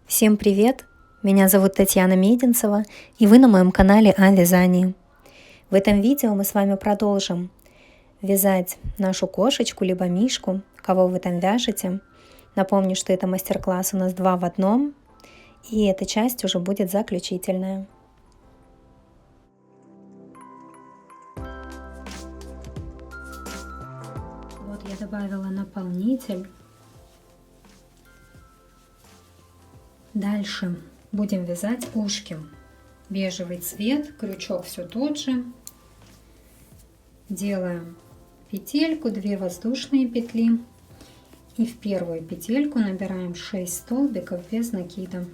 Всем привет! Меня зовут Татьяна Мединцева, и вы на моем канале о вязании. В этом видео мы с вами продолжим вязать нашу кошечку либо мишку, кого вы там вяжете. Напомню, что это мастер-класс у нас 2 в одном, и эта часть уже будет заключительная. Вот я добавила наполнитель. Дальше будем вязать ушки. Бежевый цвет, крючок все тот же. Делаем петельку, 2 воздушные петли. И в первую петельку набираем 6 столбиков без накида.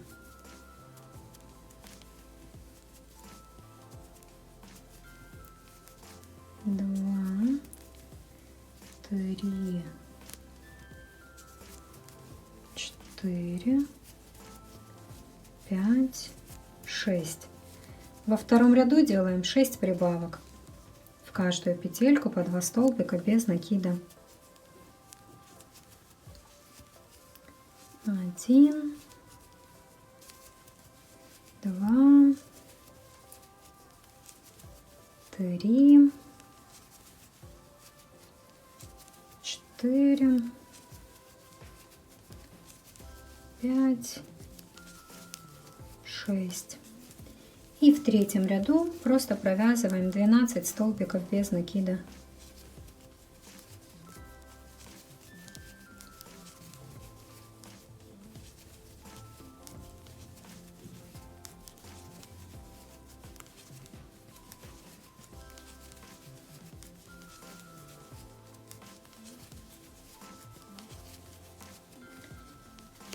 Два, 3, 4, 5, 6. Во втором ряду делаем 6 прибавок. В каждую петельку по 2 столбика без накида. 1, 2, 3, 4, 5, 6. И в третьем ряду просто провязываем 12 столбиков без накида.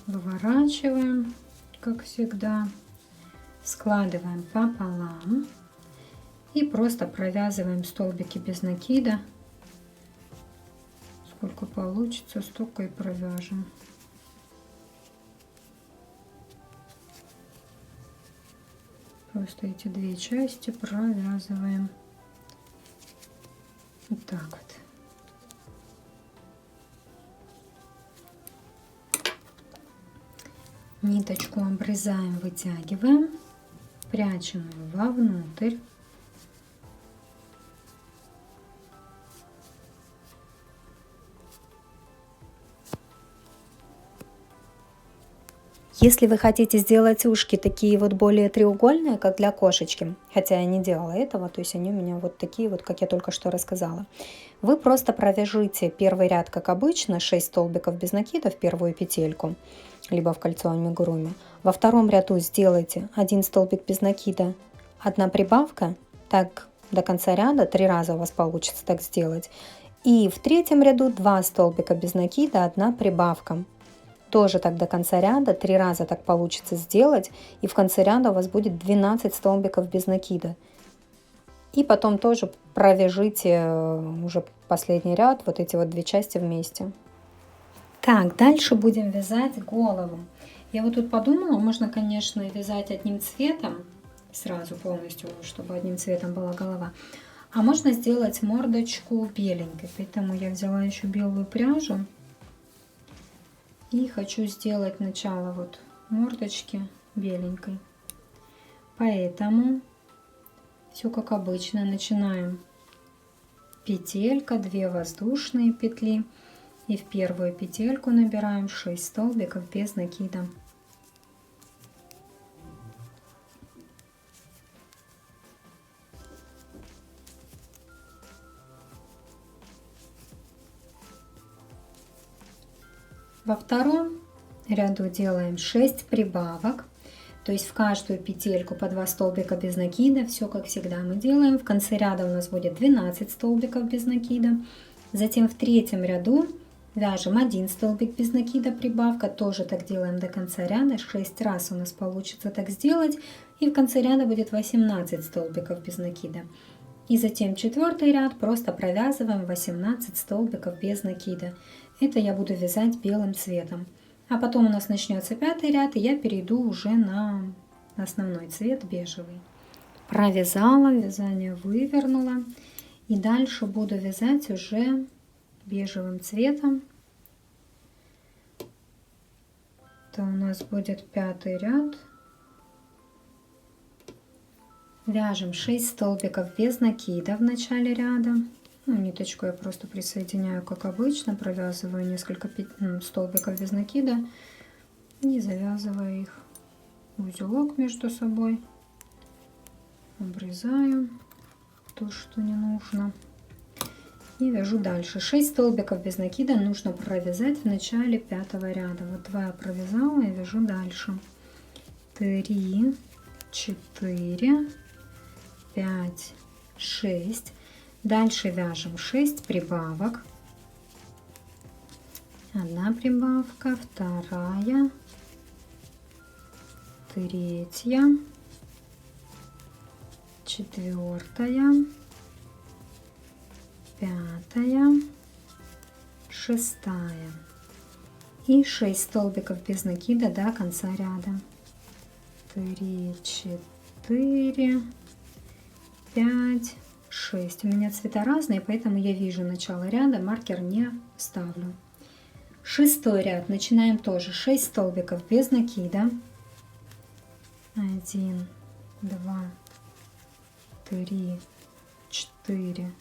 Выворачиваем, как всегда, складываем пополам и просто провязываем столбики без накида. Сколько получится, столько и провяжем. Просто эти 2 части провязываем вот так вот. Ниточку обрезаем, вытягиваем, прячем ее вовнутрь. Если вы хотите сделать ушки такие вот более треугольные, как для кошечки, хотя я не делала этого, то есть они у меня вот такие вот, как я только что рассказала, вы просто провяжите первый ряд, как обычно, 6 столбиков без накида в первую петельку, либо в кольцо амигуруми. Во втором ряду сделайте 1 столбик без накида, 1 прибавка, так до конца ряда 3 раза у вас получится так сделать. И в третьем ряду 2 столбика без накида, 1 прибавка. Тоже так до конца ряда 3 раза так получится сделать, и в конце ряда у вас будет 12 столбиков без накида. И потом тоже провяжите уже последний ряд, вот эти вот 2 части вместе. Так, дальше будем вязать голову. Я вот тут подумала, можно, конечно, вязать одним цветом, сразу полностью, чтобы одним цветом была голова. А можно сделать мордочку беленькой, поэтому я взяла еще белую пряжу. И хочу сделать начало вот мордочки беленькой. Поэтому все как обычно. Начинаем петелька, 2 воздушные петли. И в первую петельку набираем 6 столбиков без накида. Во втором ряду делаем 6 прибавок, то есть в каждую петельку по 2 столбика без накида, все как всегда мы делаем. В конце ряда у нас будет 12 столбиков без накида. Затем в третьем ряду вяжем 1 столбик без накида, прибавка, тоже так делаем до конца ряда, 6 раз у нас получится так сделать, и в конце ряда будет 18 столбиков без накида. И затем четвертый ряд просто провязываем 18 столбиков без накида. Это я буду вязать белым цветом. А потом у нас начнется 5-й ряд, и я перейду уже на основной цвет бежевый. Провязала, вязание вывернула. И дальше буду вязать уже бежевым цветом. Это у нас будет 5-й ряд. Вяжем 6 столбиков без накида в начале ряда. Ну, ниточку я просто присоединяю, как обычно, провязываю несколько столбиков без накида и завязываю их в узелок между собой. Обрезаю то, что не нужно. И вяжу дальше. 6 столбиков без накида нужно провязать в начале 5-го ряда. Вот 2 я провязала и вяжу дальше. 3, 4, 5, 6. Дальше вяжем 6 прибавок. 1 прибавка, 2, 3, 4, 5, 6 и 6 столбиков без накида до конца ряда. 3, 4, 5, 6. У меня цвета разные, поэтому я вижу начало ряда, маркер не ставлю. 6-й ряд начинаем тоже 6 столбиков без накида. 1, 2, 3, 4,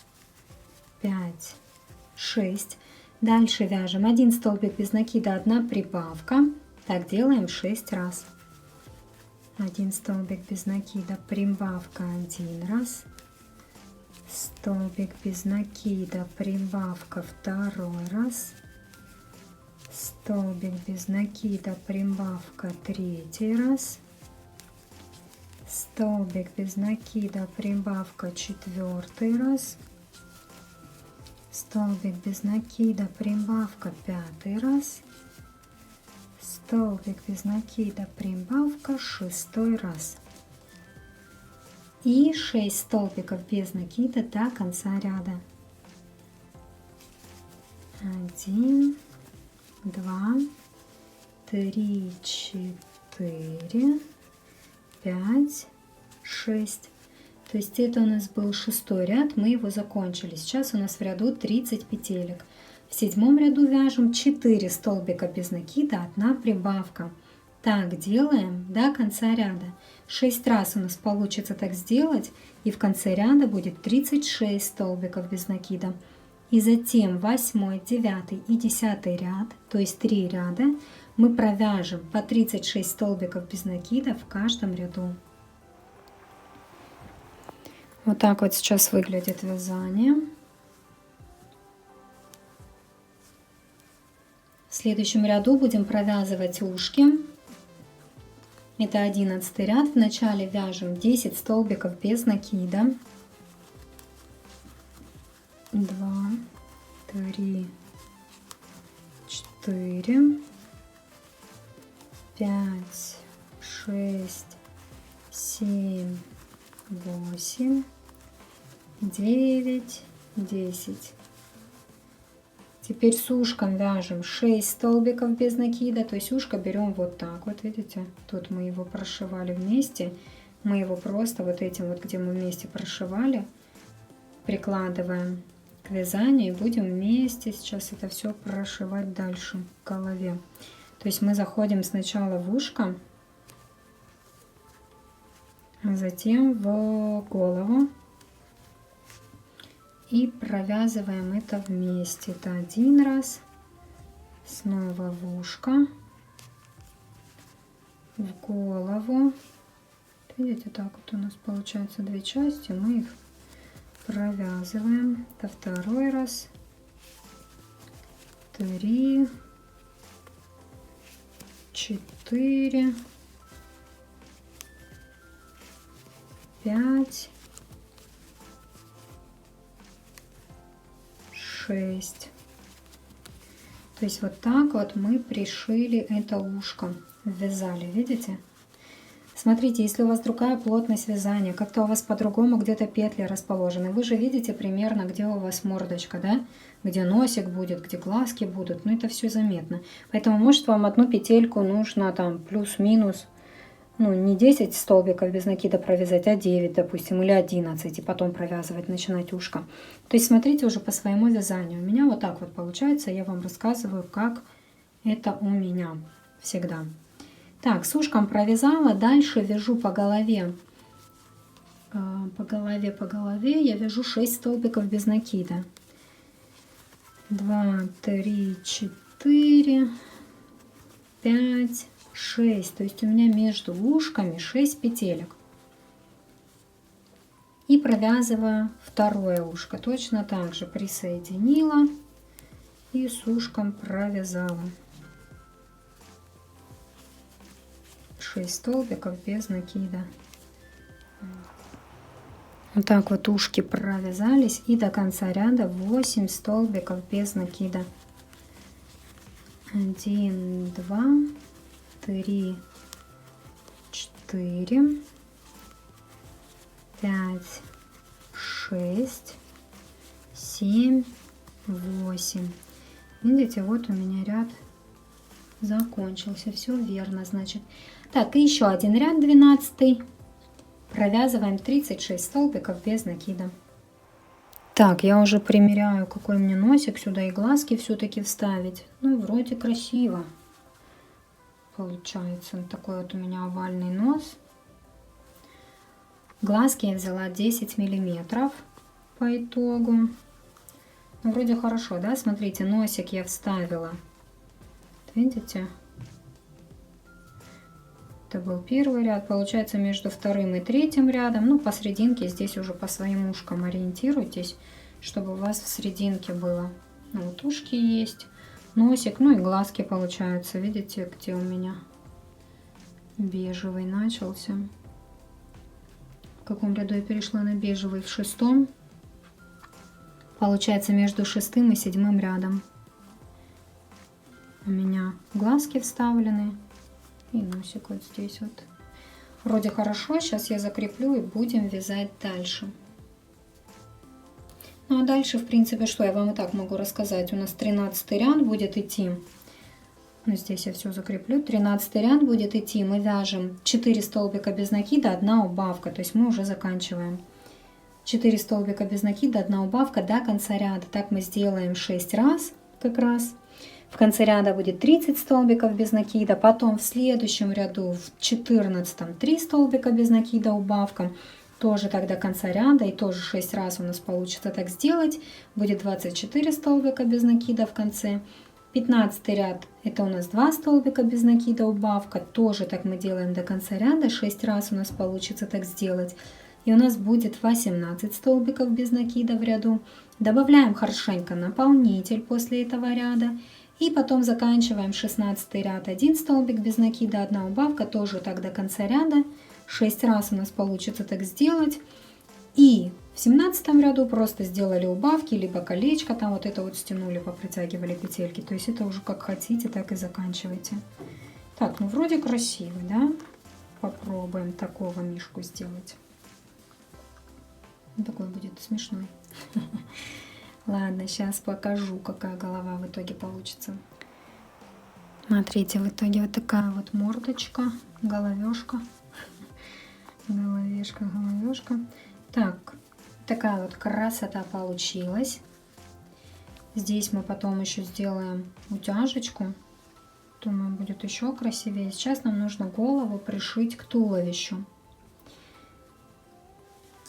5, 6. Дальше вяжем 1 столбик без накида, 1 прибавка. Так делаем 6 раз. 1 столбик без накида, прибавка 1 раз. Столбик без накида, прибавка 2 раз. Столбик без накида, прибавка 3 раз. Столбик без накида, прибавка 4 раз. Столбик без накида, прибавка 5 раз. Столбик без накида, прибавка 6 раз. И 6 столбиков без накида до конца ряда. 1, 2, 3, 4, 5, 6. То есть это у нас был 6-й ряд, мы его закончили. Сейчас у нас в ряду 30 петелек. В 7-м ряду вяжем 4 столбика без накида, 1 прибавка. Так делаем до конца ряда. 6 раз у нас получится так сделать, и в конце ряда будет 36 столбиков без накида. И затем 8, 9 и 10 ряд, то есть 3 ряда, мы провяжем по 36 столбиков без накида в каждом ряду. Вот так вот сейчас выглядит вязание. В следующем ряду будем провязывать ушки. Это 11 ряд. Вначале вяжем 10 столбиков без накида. 2, 3, 4, 5, 6, 7, 8, 9, 10. Теперь с ушком вяжем 6 столбиков без накида, то есть ушко берем вот так вот, видите, тут мы его прошивали вместе, мы его просто вот этим вот, где мы вместе прошивали, прикладываем к вязанию и будем вместе сейчас это все прошивать дальше к голове. То есть мы заходим сначала в ушко, а затем в голову. И провязываем это вместе. Это 1 раз, снова в ушко, в голову. Видите, так вот у нас получается 2 части, мы их провязываем. Это 2-й раз, 3, 4, 5, 6. То есть вот так вот мы пришили это ушко, ввязали, видите? Смотрите, если у вас другая плотность вязания, как-то у вас по-другому где-то петли расположены, вы же видите примерно, где у вас мордочка, да? Где носик будет, где глазки будут, ну это все заметно. Поэтому может вам одну петельку нужно там плюс-минус, ну не 10 столбиков без накида провязать, а 9, допустим, или 11, и потом провязывать, начинать ушко. То есть смотрите уже по своему вязанию. У меня вот так вот получается, я вам рассказываю, как это у меня всегда. Так, с ушком провязала, дальше вяжу по голове. По голове я вяжу 6 столбиков без накида. 2, 3, 4, 5, 6. То есть у меня между ушками 6 петелек. И провязываю второе ушко. Точно так же присоединила и с ушком провязала. 6 столбиков без накида. Вот так вот ушки провязались, и до конца ряда 8 столбиков без накида. 1, 2, 3, 4, 5, 6, 7, 8. Видите, вот у меня ряд закончился. Все верно, значит. Так, и еще один ряд, 12. Провязываем 36 столбиков без накида. Так, я уже примеряю, какой мне носик сюда и глазки все-таки вставить. Ну, вроде красиво получается. Такой вот у меня овальный нос. Глазки я взяла 10 миллиметров по итогу. Ну, вроде хорошо, да? Смотрите, носик я вставила. Видите? Это был первый ряд. Получается, между вторым и третьим рядом, ну, посерединке, здесь уже по своим ушкам ориентируйтесь, чтобы у вас в серединке было. Ну, вот ушки есть, носик, ну и глазки получаются. Видите, где у меня бежевый начался. В каком ряду я перешла на бежевый? В 6. Получается, между 6 и 7 рядом у меня глазки вставлены. И носик вот здесь вот. Вроде хорошо. Сейчас я закреплю и будем вязать дальше. Ну а дальше, в принципе, что я вам и так могу рассказать. У нас 13 ряд будет идти. Ну, здесь я все закреплю. 13 ряд будет идти. Мы вяжем 4 столбика без накида, 1 убавка. То есть мы уже заканчиваем. 4 столбика без накида, 1 убавка до конца ряда. Так мы сделаем 6 раз как раз. В конце ряда будет 30 столбиков без накида, потом в следующем ряду в 14 3 столбика без накида убавка, тоже так до конца ряда, и тоже 6 раз у нас получится так сделать, будет 24 столбика без накида в конце. 15 ряд это у нас 2 столбика без накида убавка, тоже так мы делаем до конца ряда, 6 раз у нас получится так сделать. И у нас будет 18 столбиков без накида в ряду. Добавляем хорошенько наполнитель после этого ряда. И потом заканчиваем 16 ряд, 1 столбик без накида, 1 убавка, тоже так до конца ряда. 6 раз у нас получится так сделать. И в 17 ряду просто сделали убавки, либо колечко, там вот это вот стянули, попритягивали петельки. То есть это уже как хотите, так и заканчивайте. Так, ну вроде красивый, да? Попробуем такого мишку сделать. Он такой будет смешной. Ладно, сейчас покажу, какая голова в итоге получится. Смотрите, в итоге вот такая вот мордочка, головешка. Головешка, головешка. Так, такая вот красота получилась. Здесь мы потом еще сделаем утяжечку. Думаю, будет еще красивее. Сейчас нам нужно голову пришить к туловищу.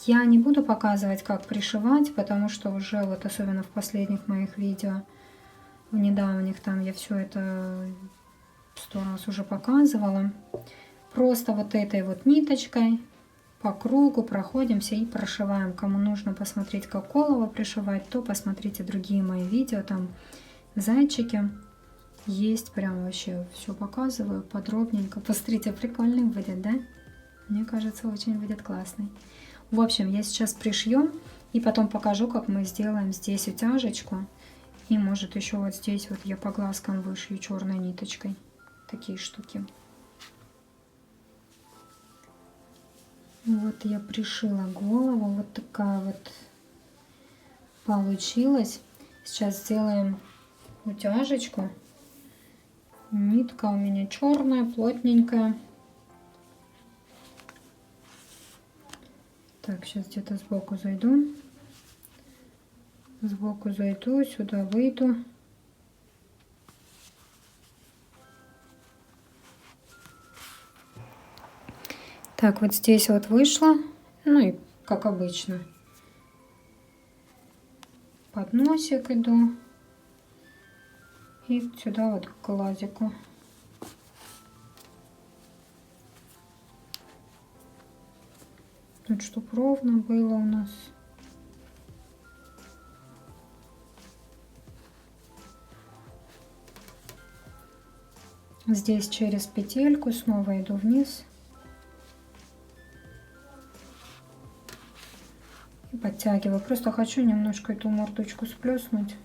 Я не буду показывать, как пришивать, потому что уже вот особенно в последних моих видео, в недавних, там я все это 100 раз уже показывала. Просто вот этой вот ниточкой по кругу проходимся и прошиваем. Кому нужно посмотреть, как голову пришивать, то посмотрите другие мои видео, там зайчики есть, прям вообще все показываю подробненько. Посмотрите, прикольный будет, да? Мне кажется, очень будет классный. В общем, я сейчас пришью и потом покажу, как мы сделаем здесь утяжечку. И может еще вот здесь вот я по глазкам вышью черной ниточкой. Такие штуки. Вот я пришила голову. Вот такая вот получилась. Сейчас сделаем утяжечку. Нитка у меня черная, плотненькая. Так, сейчас где-то сбоку зайду. Сбоку зайду, сюда выйду. Так, вот здесь вот вышло, ну и как обычно, под носик иду и сюда вот к глазику. Тут чтоб ровно было у нас. Здесь через петельку снова иду вниз. И подтягиваю. Просто хочу немножко эту мордочку сплеснуть.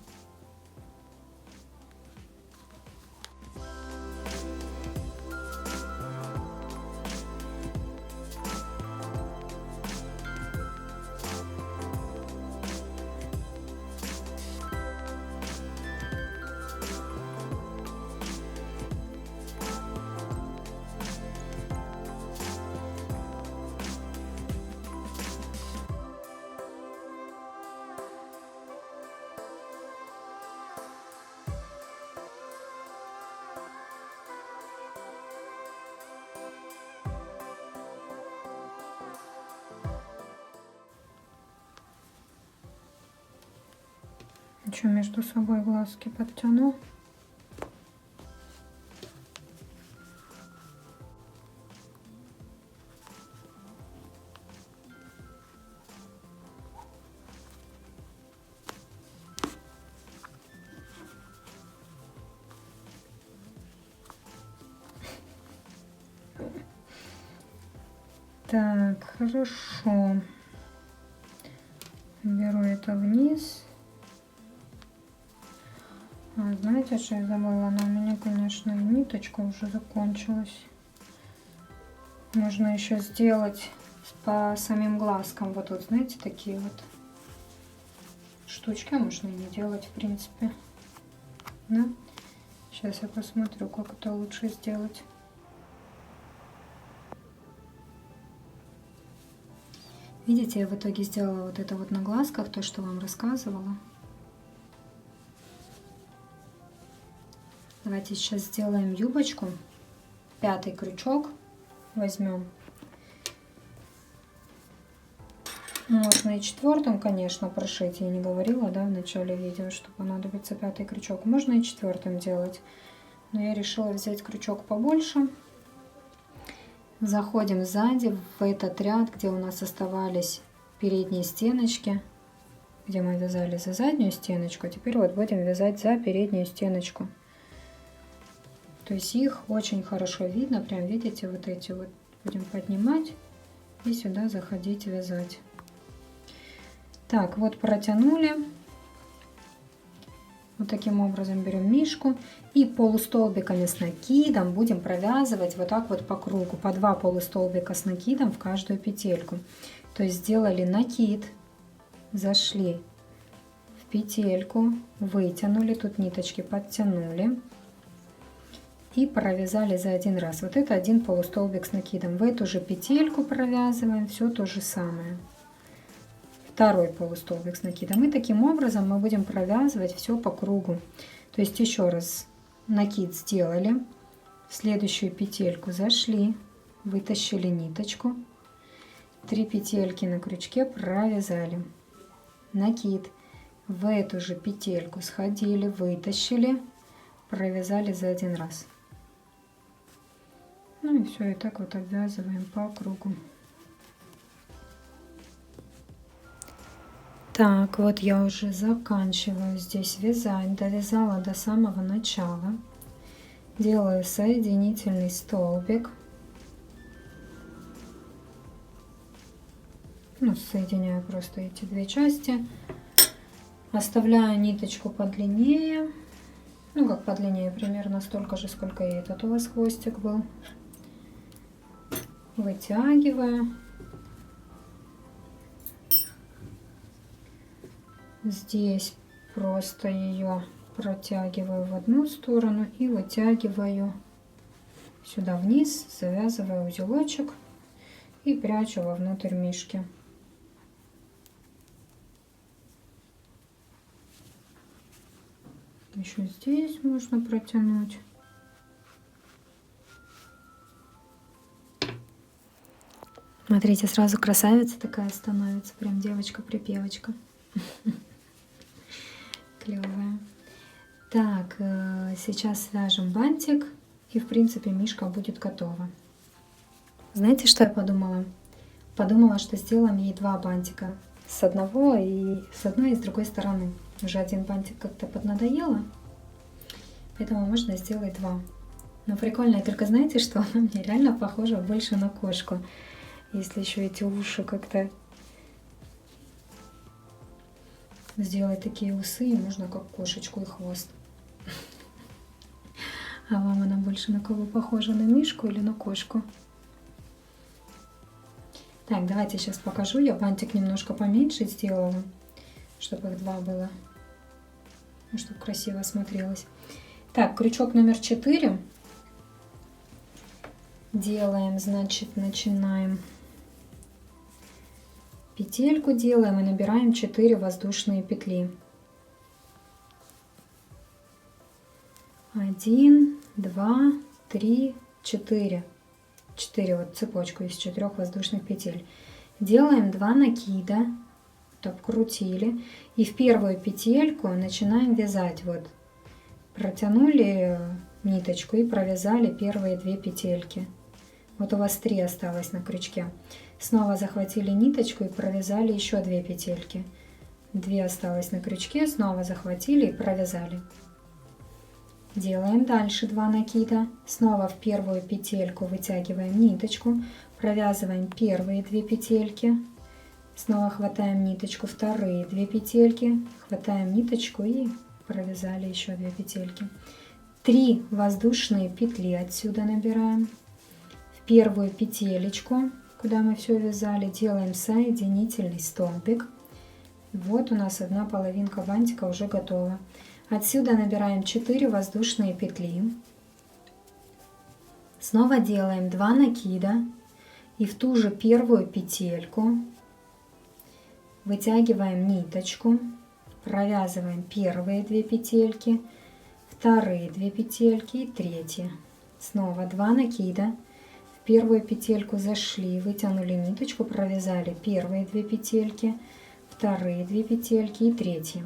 Еще между собой глазки подтяну. Так, хорошо. Беру это вниз. А, знаете, что я забыла? Она у меня, конечно, ниточка уже закончилась. Можно еще сделать по самим глазкам. Вот, вот, знаете, такие вот штучки. Можно и не делать, в принципе. Да? Сейчас я посмотрю, как это лучше сделать. Видите, я в итоге сделала вот это вот на глазках, то, что вам рассказывала. Давайте сейчас сделаем юбочку. 5-й крючок возьмем. Можно и 4-м, конечно, прошить. Я не говорила, да, в начале видео, что понадобится 5-й крючок. Можно и 4-м делать. Но я решила взять крючок побольше. Заходим сзади в этот ряд, где у нас оставались передние стеночки, где мы вязали за заднюю стеночку. Теперь вот будем вязать за переднюю стеночку. То есть их очень хорошо видно, прям видите, вот эти вот будем поднимать и сюда заходить вязать. Так, вот протянули. Вот таким образом берем мишку и полустолбиками с накидом будем провязывать вот так вот по кругу, по 2 полустолбика с накидом в каждую петельку. То есть сделали накид, зашли в петельку, вытянули, тут ниточки подтянули и провязали за один раз. Вот это один полустолбик с накидом. В эту же петельку провязываем все то же самое. Второй полустолбик с накидом. И таким образом мы будем провязывать все по кругу. То есть еще раз накид сделали, в следующую петельку зашли, вытащили ниточку, 3 петельки на крючке провязали, накид, в эту же петельку сходили, вытащили, провязали за один раз. Ну и все, и так вот обвязываем по кругу. Так, вот я уже заканчиваю здесь вязать, довязала до самого начала. Делаю соединительный столбик. Ну, соединяю просто эти две части. Оставляю ниточку подлиннее. Ну, как подлиннее, примерно столько же, сколько и этот у вас хвостик был. Вытягиваю. Здесь просто ее протягиваю в одну сторону и вытягиваю сюда вниз, завязываю узелочек и прячу вовнутрь мишки. Еще здесь можно протянуть. Смотрите, сразу красавица такая становится. Прям девочка-припевочка. Клевая. Так, сейчас свяжем бантик. И, в принципе, мишка будет готова. Знаете, что я подумала? Подумала, что сделаем ей два бантика. С одной и с другой стороны. Уже один бантик как-то поднадоело. Поэтому можно сделать два. Но прикольно, только знаете, что она мне реально похожа больше на кошку. Если еще эти уши как-то сделать такие усы, и можно как кошечку и хвост. А вам она больше на кого похожа? На мишку или на кошку? Так, давайте сейчас покажу. Я бантик немножко поменьше сделала, чтобы их два было. Чтобы красиво смотрелось. Так, крючок номер 4. Делаем, значит, начинаем. Петельку делаем и набираем 4 воздушные петли. 1, 2, 3, 4. 4 вот цепочку из 4 воздушных петель. Делаем 2 накида, вот обкрутили, и в первую петельку начинаем вязать. Вот протянули ниточку и провязали первые 2 петельки. Вот у вас 3 осталось на крючке. Снова захватили ниточку и провязали еще 2 петельки. 2 осталось на крючке, снова захватили и провязали. Делаем дальше 2 накида. Снова в первую петельку вытягиваем ниточку, провязываем первые 2 петельки. Снова хватаем ниточку, вторые 2 петельки, хватаем ниточку и провязали еще 2 петельки. 3 воздушные петли отсюда набираем. В первую петелечку, куда мы все вязали, делаем соединительный столбик. Вот у нас одна половинка бантика уже готова. Отсюда набираем 4 воздушные петли. Снова делаем 2 накида. И в ту же первую петельку вытягиваем ниточку. Провязываем первые 2 петельки, вторые 2 петельки и третьи. Снова 2 накида. В первую петельку зашли, вытянули ниточку, провязали первые 2 петельки, вторые 2 петельки и третьи.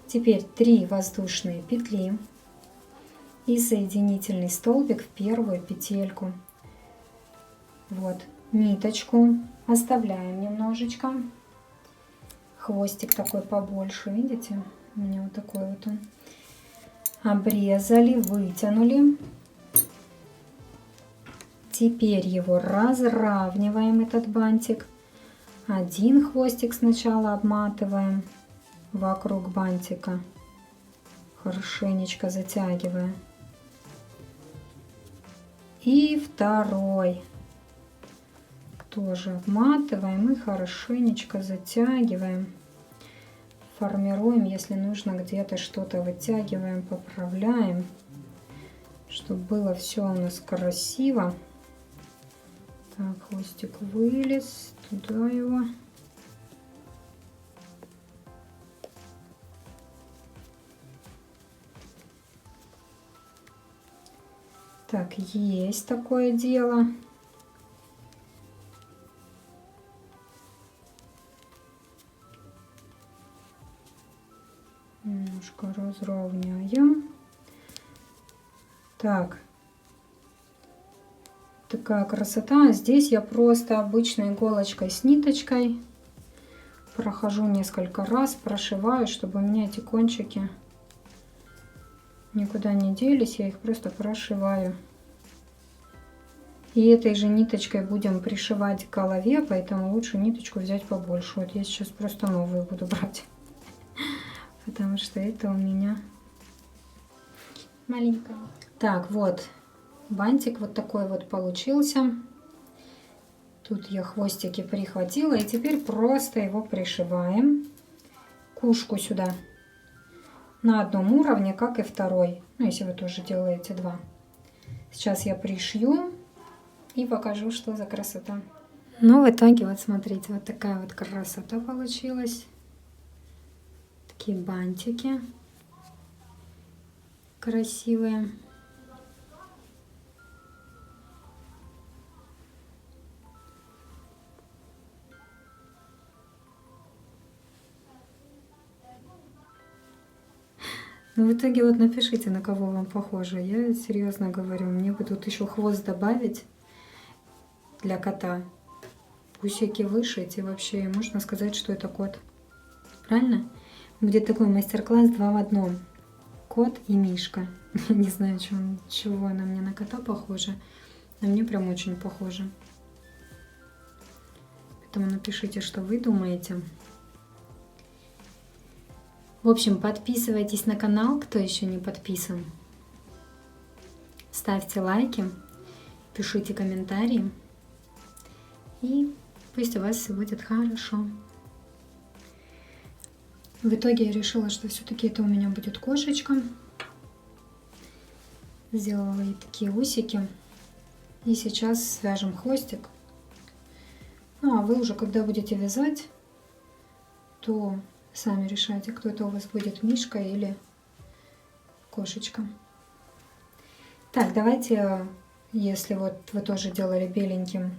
Теперь 3 воздушные петли и соединительный столбик в первую петельку. Вот ниточку оставляем немножечко. Хвостик такой побольше, видите? У меня вот такой вот он. Обрезали, вытянули. Теперь его разравниваем, этот бантик. Один хвостик сначала обматываем вокруг бантика, хорошенечко затягивая. И второй тоже обматываем и хорошенечко затягиваем. Формируем, если нужно, где-то что-то вытягиваем, поправляем, чтобы было все у нас красиво. Так, хвостик вылез, туда его. Так, есть такое дело. Немножко разровняем. Так. Такая красота. Здесь я просто обычной иголочкой с ниточкой прохожу несколько раз, прошиваю, чтобы у меня эти кончики никуда не делись, я их просто прошиваю. И этой же ниточкой будем пришивать к голове, поэтому лучше ниточку взять побольше. Вот я сейчас просто новую буду брать, потому что это у меня маленькая. Так, вот бантик вот такой вот получился. Тут я хвостики прихватила, и теперь просто его пришиваем к ушку сюда на одном уровне, как и второй. Ну, если вы тоже делаете 2. Сейчас я пришью и покажу, что за красота. Ну, в итоге, вот смотрите, вот такая вот красота получилась. Такие бантики красивые. Ну, в итоге вот напишите, на кого вам похоже. Я серьезно говорю, мне бы тут еще хвост добавить для кота. Усики вышить, и вообще можно сказать, что это кот. Правильно? Будет такой мастер-класс 2 в 1. Кот и Мишка. Не знаю, чего она мне на кота похожа, но мне прям очень похоже. Поэтому напишите, что вы думаете. В общем, подписывайтесь на канал, кто еще не подписан. Ставьте лайки, пишите комментарии. И пусть у вас все будет хорошо. В итоге я решила, что все-таки это у меня будет кошечка. Сделала ей такие усики. И сейчас свяжем хвостик. Ну, а вы уже, когда будете вязать, то сами решайте, кто это у вас будет, Мишка или кошечка. Так, давайте, если вот вы тоже делали беленьким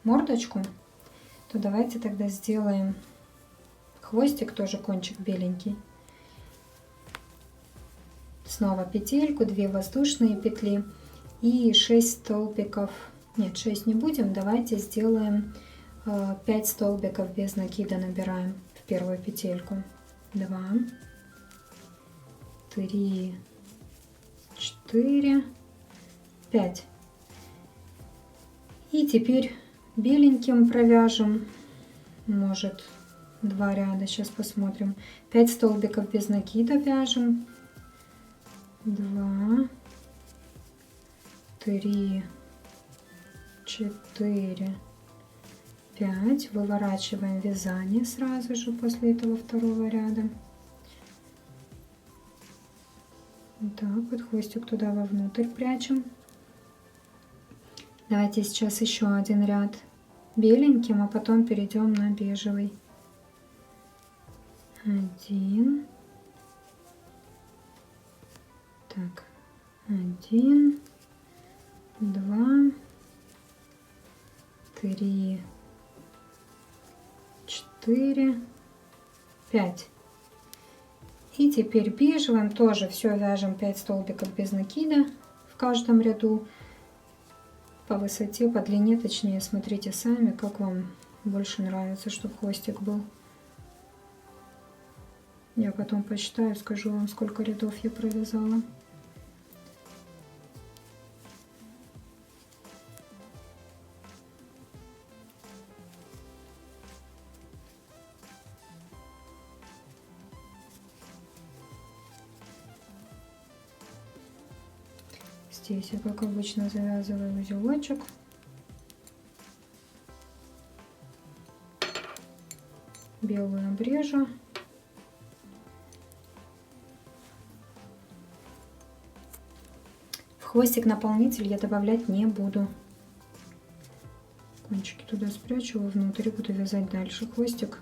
мордочку, то давайте тогда сделаем хвостик, тоже кончик беленький. Снова петельку, 2 воздушные петли и 6 столбиков. Нет, 6 не будем, давайте сделаем 5 столбиков без накида, набираем в первую петельку. 2, 3, 4, 5. И теперь беленьким провяжем, может 2 ряда, сейчас посмотрим. 5 столбиков без накида вяжем. 2, 3, 4, 5. Выворачиваем вязание сразу же после этого второго ряда. Вот так вот, хвостик туда вовнутрь прячем. Давайте сейчас еще один ряд беленьким, а потом перейдем на бежевый. 1. Так, 1, 2, 3, 4, 5. И теперь бежевым тоже все вяжем 5 столбиков без накида в каждом ряду. По высоте, по длине, точнее, смотрите сами, как вам больше нравится, чтобы хвостик был. Я потом посчитаю, скажу вам, сколько рядов я провязала. Здесь я, как обычно, завязываю узелочек. Белую обрежу. В хвостик наполнитель я добавлять не буду. Кончики туда спрячу, внутрь буду вязать дальше хвостик.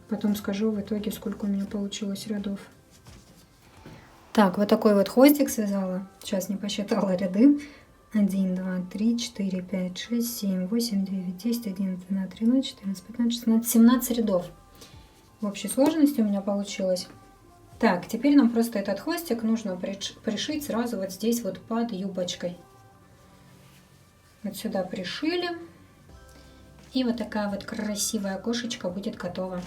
Потом скажу в итоге, сколько у меня получилось рядов. Так, вот такой вот хвостик связала. Сейчас не посчитала ряды. 1, 2, 3, 4, 5, 6, 7, 8, 9, 10, 11, 12, 13, 14, 15, 16, 17 рядов. В общей сложности у меня получилось. Так, теперь нам просто этот хвостик нужно пришить сразу вот здесь вот под юбочкой. Вот сюда пришили. И вот такая вот красивая кошечка будет готова.